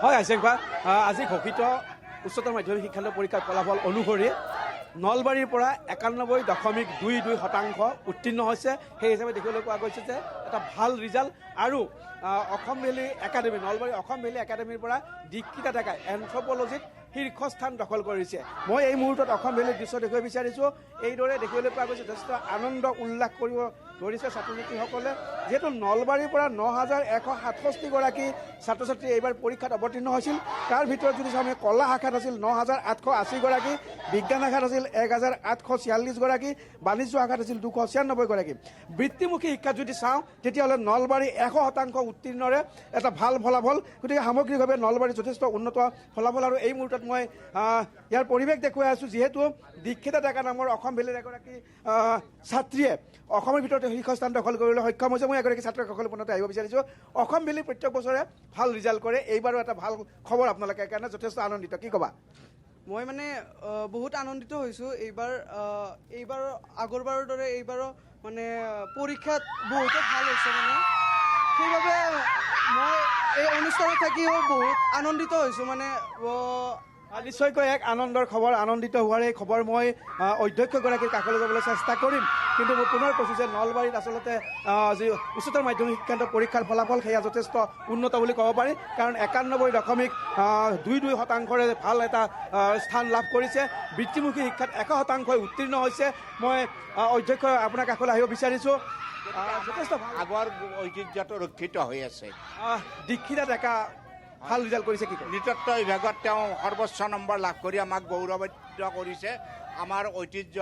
হয় আইছেংপা আজি ঘোষিত উচ্চতৰ মাধ্যমিক শিক্ষান্ত পৰীক্ষাৰ ফলাফল অনুসৰি নলবাৰীৰ পৰা 91.22% উত্তীৰ্ণ হৈছে। সেই হিচাপে দেখিবলৈ পোৱা গৈছে যে এটা ভাল ৰিজাল্ট আৰু Assam valley academy Nalbari Assam valley একাডেমীৰ পৰা দীক্ষিতা ডেকাই এন্থ্ৰপলজিত শীৰ্ষস্থান দখল কৰিছে। মই এই মুহূৰ্তত অসম ভেলীৰ দৃশ্য দেখুৱাব বিচাৰিছোঁ। এইদৰে দেখিবলৈ পোৱা গৈছে যথেষ্ট আনন্দ উল্লাস কৰিব ধৰিছে ছাত্ৰ ছাত্ৰীসকলে, যিহেতু নলবাৰীৰ পৰা 9167গৰাকী ছাত্ৰ ছাত্ৰী এইবাৰ পৰীক্ষাত অৱতীৰ্ণ হৈছিল। তাৰ ভিতৰত যদি চাওঁ আমি কলা শাখাত আছিল 9880গৰাকী, বিজ্ঞান শাখাত আছিল 1846গৰাকী, বাণিজ্য শাখাত আছিল 296গৰাকী। বৃত্তিমুখী শিক্ষাত যদি চাওঁ তেতিয়াহ'লে নলবাৰী 100% উত্তীৰ্ণৰে এটা ভাল ফলাফল। গতিকে সামগ্ৰিকভাৱে নলবাৰী যথেষ্ট উন্নত ফলাফল। আৰু এই মুহূৰ্তত মই ইয়াৰ পৰিৱেশ দেখুৱাই আছোঁ, যিহেতু দীক্ষিতা ডেকা নামৰ অসম ভেলীৰ এগৰাকী ছাত্ৰীয়ে অসমৰ ভিতৰতে শীৰ্ষস্থান দখল কৰিবলৈ সক্ষম হৈছে। মই এগৰাকী ছাত্ৰক পুনতে আহিব বিচাৰিছোঁ। অসম ভেলী প্ৰত্যেক বছৰে ভাল ৰিজাল্ট কৰে, এইবাৰো এটা ভাল খবৰ আপোনালোকে কাৰণে যথেষ্ট আনন্দিত, কি ক'বা? মই মানে বহুত আনন্দিত হৈছোঁ এইবাৰ আগৰবাৰৰ দৰে এইবাৰো মানে পৰীক্ষাত বহুতো ভাল হৈছে। মানে সেইবাবে মই এই অনুষ্ঠানত থাকিও বহুত আনন্দিত হৈছোঁ। মানে নিশ্চয়কৈ এক আনন্দৰ খবৰ, আনন্দিত হোৱাৰ এই খবৰ মই অধ্যক্ষগৰাকীৰ কাষলৈ যাবলৈ চেষ্টা কৰিম। কিন্তু মই পুনৰ কৈছোঁ যে নলবাৰীত আচলতে যি উচ্চতৰ মাধ্যমিক শিক্ষান্ত পৰীক্ষাৰ ফলাফল সেয়া যথেষ্ট উন্নত বুলি ক'ব পাৰি, কাৰণ 91.22% ভাল এটা স্থান লাভ কৰিছে। বৃত্তিমুখী শিক্ষাত 100% উত্তীৰ্ণ হৈছে। মই অধ্যক্ষ আপোনাৰ কাষলৈ আহিব বিচাৰিছোঁ। যথেষ্ট আগৰ ঐতিহ্যটো ৰক্ষিত হৈ আছে। দীক্ষিতা ডেকা ভাল ৰিজাল্ট কৰিছে, কি নৃতত্ব বিভাগত তেওঁ সৰ্বোচ্চ নম্বৰ লাভ কৰি আমাক গৌৰৱান্বিত কৰিছে। আমাৰ ঐতিহ্য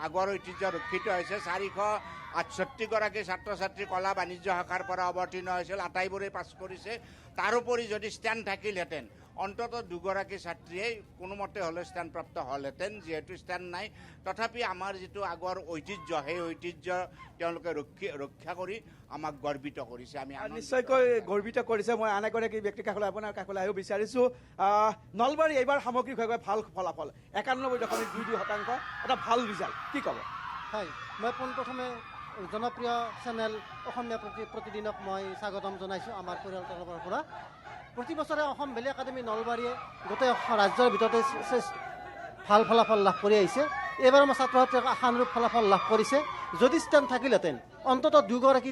আগৰ ঐতিহ্য ৰক্ষিত হৈছে। 468গৰাকী ছাত্ৰ ছাত্ৰী কলা বাণিজ্য শাখাৰ পৰা অৱতীৰ্ণ হৈছিল, আটাইবোৰে পাছ কৰিছে। তাৰোপৰি যদি ষ্টেণ্ড থাকিলহেঁতেন অন্ততঃ দুগৰাকী ছাত্ৰীয়ে কোনোমতে হ'লেও স্থানপ্ৰাপ্ত হ'লহেঁতেন। যিহেতু ষ্টেণ্ড নাই, তথাপি আমাৰ যিটো আগৰ ঐতিহ্য সেই ঐতিহ্য তেওঁলোকে ৰক্ষা কৰি আমাক গৰ্বিত কৰিছে। আমি নিশ্চয়কৈ গৰ্বিত কৰিছে। মই আন এগৰাকী ব্যক্তিৰ কাষলৈ আপোনাৰ কাষলৈ আহিব বিচাৰিছোঁ। নলবাৰী এইবাৰ সামগ্ৰিকভাৱে ভাল ফলাফল 91.22%, এটা ভাল ৰিজাল্ট, কি ক'ব? হয়, মই পোনপ্ৰথমে জনপ্ৰিয় চেনেল অসমীয়া প্ৰতিদিনক মই স্বাগতম জনাইছোঁ আমাৰ পৰিয়ালৰ তৰফৰ পৰা। প্ৰতি বছৰে অসম ভেলী একাডেমী নলবাৰীয়ে গোটেই ৰাজ্যৰ ভিতৰতে ভাল ফলাফল লাভ কৰি আহিছে। এইবাৰ আমাৰ ছাত্ৰ ছাত্ৰীয়ে আশানুৰূপ ফলাফল লাভ কৰিছে। যদি ষ্টেণ্ড থাকিলহেঁতেন অন্ততঃ 2-3গৰাকী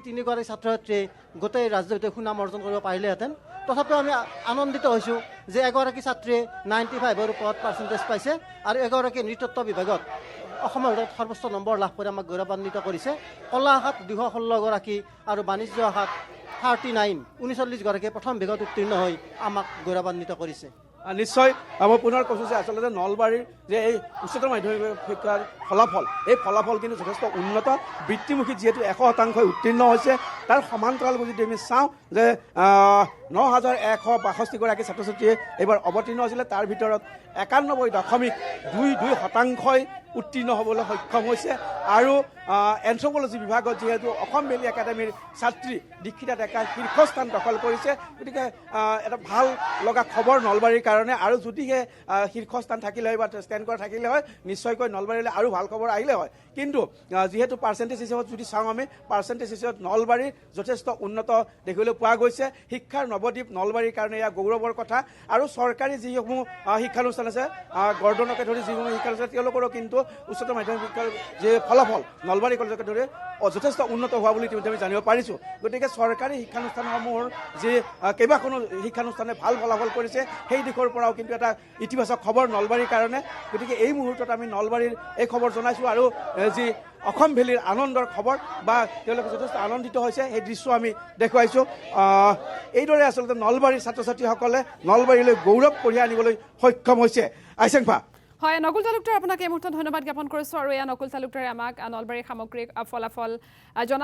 ছাত্ৰ ছাত্ৰীয়ে গোটেই ৰাজ্যৰ ভিতৰত সুনাম অৰ্জন কৰিব পাৰিলেহেঁতেন। তথাপিও আমি আনন্দিত হৈছোঁ যে এগৰাকী ছাত্ৰীয়ে 95ৰ ওপৰত পাৰ্চেণ্টেজ পাইছে আৰু এগৰাকী নৃতত্ব বিভাগত অসমৰ ভিতৰত সৰ্বোচ্চ নম্বৰ লাভ কৰি আমাক গৌৰৱান্বিত কৰিছে। কলা শাখাত 216গৰাকী আৰু বাণিজ্য শাখাত 39গৰাকীয়ে প্ৰথম বিভাগত উত্তীৰ্ণ হৈ আমাক গৌৰৱান্বিত কৰিছে। নিশ্চয় মই পুনৰ কৈছোঁ যে আচলতে নলবাৰীৰ যে এই উচ্চতৰ মাধ্যমিক শিক্ষাৰ ফলাফল, এই ফলাফল কিন্তু যথেষ্ট উন্নত। বৃত্তিমুখী যিহেতু 100% উত্তীৰ্ণ হৈছে, তাৰ সমান্তৰাল যদি আমি চাওঁ যে 9162গৰাকী ছাত্ৰ ছাত্ৰীয়ে এইবাৰ অৱতীৰ্ণ হৈছিলে। তাৰ ভিতৰত 91.22% উত্তীৰ্ণ হ'বলৈ সক্ষম হৈছে। আৰু এন্থ্ৰপলজি বিভাগত যিহেতু অসম ভেলী একাডেমীৰ ছাত্ৰী দীক্ষিতা ডেকাই শীৰ্ষস্থান দখল কৰিছে। গতিকে এটা ভাল লগা খবৰ নলবাৰীৰ কাৰণে। আৰু যদিহে শীৰ্ষস্থান থাকিলে হয় বা ষ্টেণ্ড কৰা থাকিলে হয়, নিশ্চয়কৈ নলবাৰীলৈ আৰু ভাল খবৰ আহিলে হয়। কিন্তু যিহেতু পাৰ্চেণ্টেজ হিচাপত যদি চাওঁ আমি, পাৰ্চেণ্টেজ হিচাপত নলবাৰীৰ যথেষ্ট উন্নত দেখিবলৈ পোৱা গৈছে। শিক্ষাৰ নৱদ্বীপ নলবাৰীৰ কাৰণে এয়া গৌৰৱৰ কথা। আৰু চৰকাৰী যিসমূহ শিক্ষানুষ্ঠান আছে, গৰ্ডনকে ধৰি যিসমূহ শিক্ষানুষ্ঠান, তেওঁলোকৰো কিন্তু উচ্চতৰ মাধ্যমিক শিক্ষাৰ যি ফলাফল নলবাৰী কলেজকে ধৰি যথেষ্ট উন্নত হোৱা বুলি আমি জানিব পাৰিছোঁ। গতিকে চৰকাৰী শিক্ষানুষ্ঠানসমূহৰ যি কেইবাখনো শিক্ষানুষ্ঠানে ভাল ফলাফল কৰিছে, সেই দিশৰ পৰাও কিন্তু এটা ইতিবাচক খবৰ নলবাৰীৰ কাৰণে। গতিকে এই মুহূৰ্তত আমি নলবাৰীৰ এই খবৰ জনাইছোঁ। আৰু যি অসম ভেলীৰ আনন্দৰ খবৰ বা তেওঁলোকে যথেষ্ট আনন্দিত হৈছে, সেই দৃশ্য আমি দেখুৱাইছোঁ। এইদৰে আচলতে নলবাৰীৰ ছাত্ৰ ছাত্ৰীসকলে নলবাৰীলৈ গৌৰৱ কঢ়িয়াই আনিবলৈ সক্ষম হৈছে। আইছেংপা। হয়, নকুল তালুকদাৰ আপোনাক এই মুহূৰ্তত ধন্যবাদ জ্ঞাপন কৰিছোঁ। আৰু এয়া নকুল তালুকদাৰে আমাক নলবাৰীৰ সামগ্ৰিক ফলাফল জনালে।